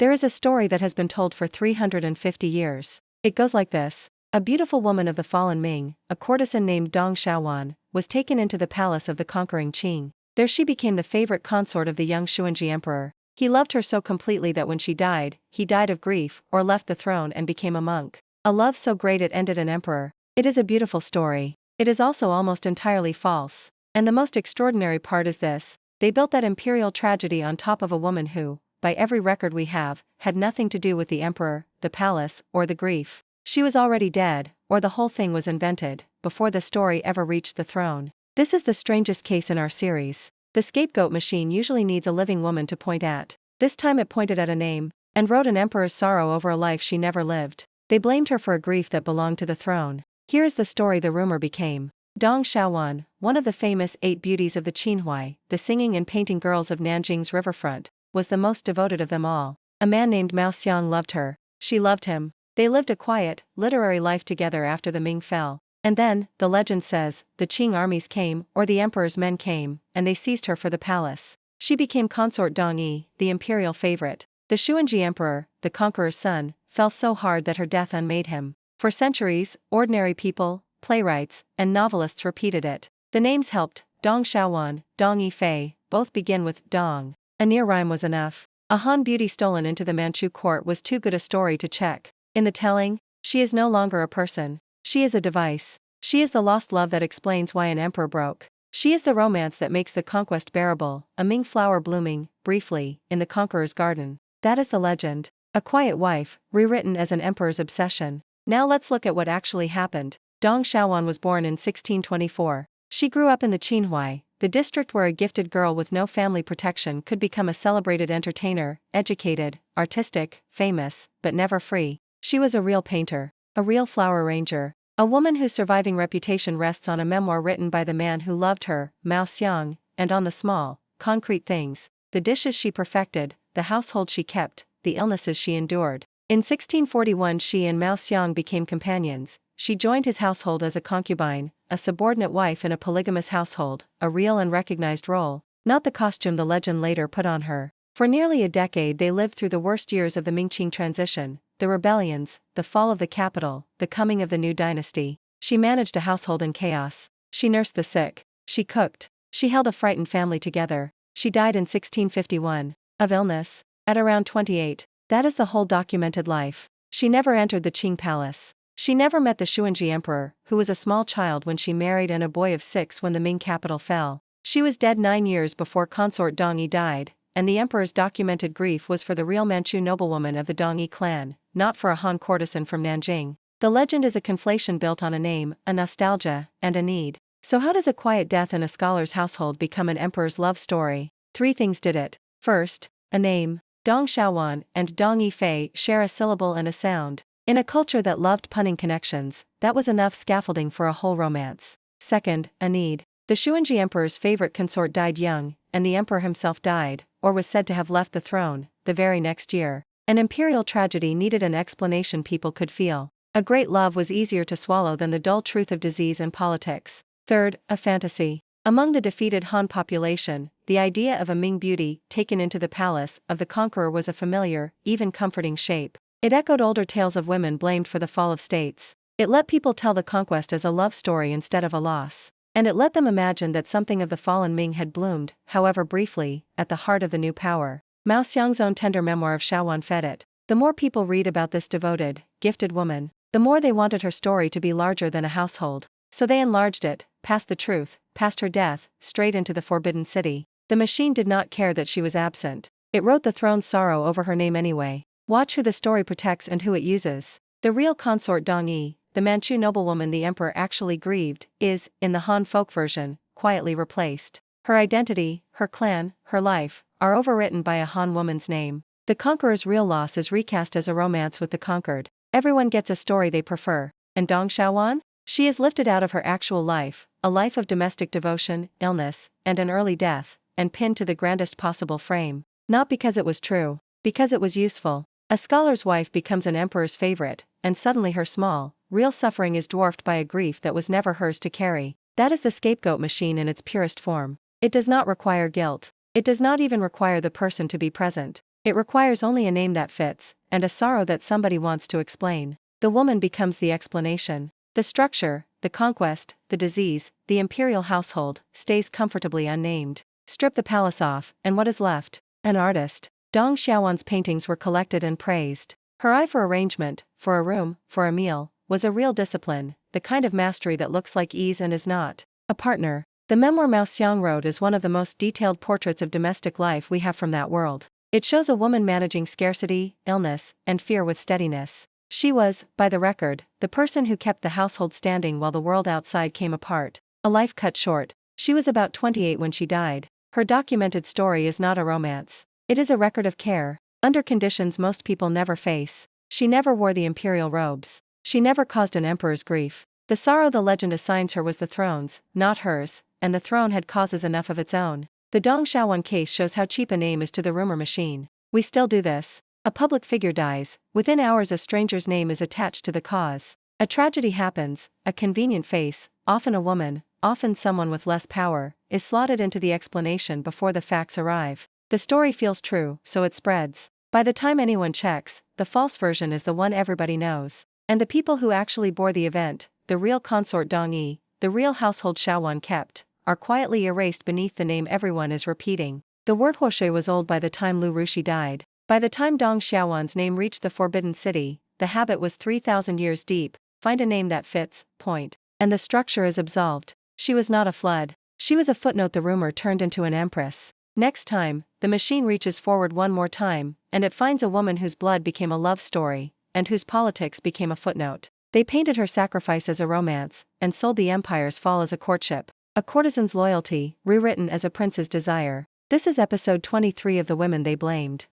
There is a story that has been told for 350 years. It goes like this. A beautiful woman of the fallen Ming, a courtesan named Dong Xiaowan, was taken into the palace of the conquering Qing. There she became the favorite consort of the young Shunzhi Emperor. He loved her so completely that when she died, he died of grief, or left the throne and became a monk. A love so great it ended an emperor. It is a beautiful story. It is also almost entirely false. And the most extraordinary part is this: they built that imperial tragedy on top of a woman who, by every record we have, had nothing to do with the emperor, the palace, or the grief. She was already dead, or the whole thing was invented, before the story ever reached the throne. This is the strangest case in our series. The scapegoat machine usually needs a living woman to point at. This time it pointed at a name, and wrote an emperor's sorrow over a life she never lived. They blamed her for a grief that belonged to the throne. Here is the story the rumor became. Dong Xiaowan, one of the famous 8 beauties of the Qinhuai, the singing and painting girls of Nanjing's riverfront, was the most devoted of them all. A man named Mao Xiang loved her. She loved him. They lived a quiet, literary life together after the Ming fell. And then, the legend says, the Qing armies came, or the emperor's men came, and they seized her for the palace. She became consort Dong Yi, the imperial favorite. The Shunzhi Emperor, the conqueror's son, fell so hard that her death unmade him. For centuries, ordinary people, playwrights, and novelists repeated it. The names helped. Dong Xiaowan, Dong Yi Fei, both begin with Dong. A near rhyme was enough. A Han beauty stolen into the Manchu court was too good a story to check. In the telling, she is no longer a person. She is a device. She is the lost love that explains why an emperor broke. She is the romance that makes the conquest bearable, a Ming flower blooming, briefly, in the conqueror's garden. That is the legend. A quiet wife, rewritten as an emperor's obsession. Now let's look at what actually happened. Dong Xiaowan was born in 1624. She grew up in the Qinhuai, the district where a gifted girl with no family protection could become a celebrated entertainer, educated, artistic, famous, but never free. She was a real painter, a real flower arranger, a woman whose surviving reputation rests on a memoir written by the man who loved her, Mao Xiang, and on the small, concrete things, the dishes she perfected, the household she kept, the illnesses she endured. In 1641 she and Mao Xiang became companions. She joined his household as a concubine, a subordinate wife in a polygamous household, a real and recognized role, not the costume the legend later put on her. For nearly a decade they lived through the worst years of the Ming-Qing transition, the rebellions, the fall of the capital, the coming of the new dynasty. She managed a household in chaos. She nursed the sick. She cooked. She held a frightened family together. She died in 1651, of illness, at around 28. That is the whole documented life. She never entered the Qing palace. She never met the Shunzhi Emperor, who was a small child when she married and a boy of 6 when the Ming capital fell. She was dead 9 years before consort Dong Yi died, and the emperor's documented grief was for the real Manchu noblewoman of the Dong Yi clan, not for a Han courtesan from Nanjing. The legend is a conflation built on a name, a nostalgia, and a need. So how does a quiet death in a scholar's household become an emperor's love story? 3 things did it. First, a name. Dong Xiaowan and Dong Yi Fei share a syllable and a sound. In a culture that loved punning connections, that was enough scaffolding for a whole romance. Second, a need. The Shunzhi Emperor's favorite consort died young, and the emperor himself died, or was said to have left the throne, the very next year. An imperial tragedy needed an explanation people could feel. A great love was easier to swallow than the dull truth of disease and politics. Third, a fantasy. Among the defeated Han population, the idea of a Ming beauty taken into the palace of the conqueror was a familiar, even comforting shape. It echoed older tales of women blamed for the fall of states. It let people tell the conquest as a love story instead of a loss. And it let them imagine that something of the fallen Ming had bloomed, however briefly, at the heart of the new power. Mao Xiang's own tender memoir of Xiaowan fed it. The more people read about this devoted, gifted woman, the more they wanted her story to be larger than a household. So they enlarged it, past the truth, past her death, straight into the forbidden city. The machine did not care that she was absent. It wrote the throne's sorrow over her name anyway. Watch who the story protects and who it uses. The real consort Dong Yi, the Manchu noblewoman the emperor actually grieved, is, in the Han folk version, quietly replaced. Her identity, her clan, her life, are overwritten by a Han woman's name. The conqueror's real loss is recast as a romance with the conquered. Everyone gets a story they prefer. And Dong Xiaowan? She is lifted out of her actual life, a life of domestic devotion, illness, and an early death, and pinned to the grandest possible frame. Not because it was true, because it was useful. A scholar's wife becomes an emperor's favorite, and suddenly her small, real suffering is dwarfed by a grief that was never hers to carry. That is the scapegoat machine in its purest form. It does not require guilt. It does not even require the person to be present. It requires only a name that fits, and a sorrow that somebody wants to explain. The woman becomes the explanation. The structure, the conquest, the disease, the imperial household, stays comfortably unnamed. Strip the palace off, and what is left? An artist. Dong Xiaowan's paintings were collected and praised. Her eye for arrangement, for a room, for a meal, was a real discipline, the kind of mastery that looks like ease and is not. A partner. The memoir Mao Xiang wrote is one of the most detailed portraits of domestic life we have from that world. It shows a woman managing scarcity, illness, and fear with steadiness. She was, by the record, the person who kept the household standing while the world outside came apart. A life cut short. She was about 28 when she died. Her documented story is not a romance. It is a record of care, under conditions most people never face. She never wore the imperial robes. She never caused an emperor's grief. The sorrow the legend assigns her was the throne's, not hers, and the throne had causes enough of its own. The Dong Xiaowan case shows how cheap a name is to the rumor machine. We still do this. A public figure dies, within hours a stranger's name is attached to the cause. A tragedy happens, a convenient face, often a woman, often someone with less power, is slotted into the explanation before the facts arrive. The story feels true, so it spreads. By the time anyone checks, the false version is the one everybody knows. And the people who actually bore the event, the real consort Dong Yi, the real household Xiaowan kept, are quietly erased beneath the name everyone is repeating. The word Huoshui was old by the time Lu Rushi died. By the time Dong Xiaowan's name reached the Forbidden City, the habit was 3,000 years deep. Find a name that fits, point. And the structure is absolved. She was not a flood. She was a footnote the rumor turned into an empress. Next time, the machine reaches forward one more time, and it finds a woman whose blood became a love story, and whose politics became a footnote. They painted her sacrifice as a romance, and sold the empire's fall as a courtship. A courtesan's loyalty, rewritten as a prince's desire. This is episode 23 of The Women They Blamed.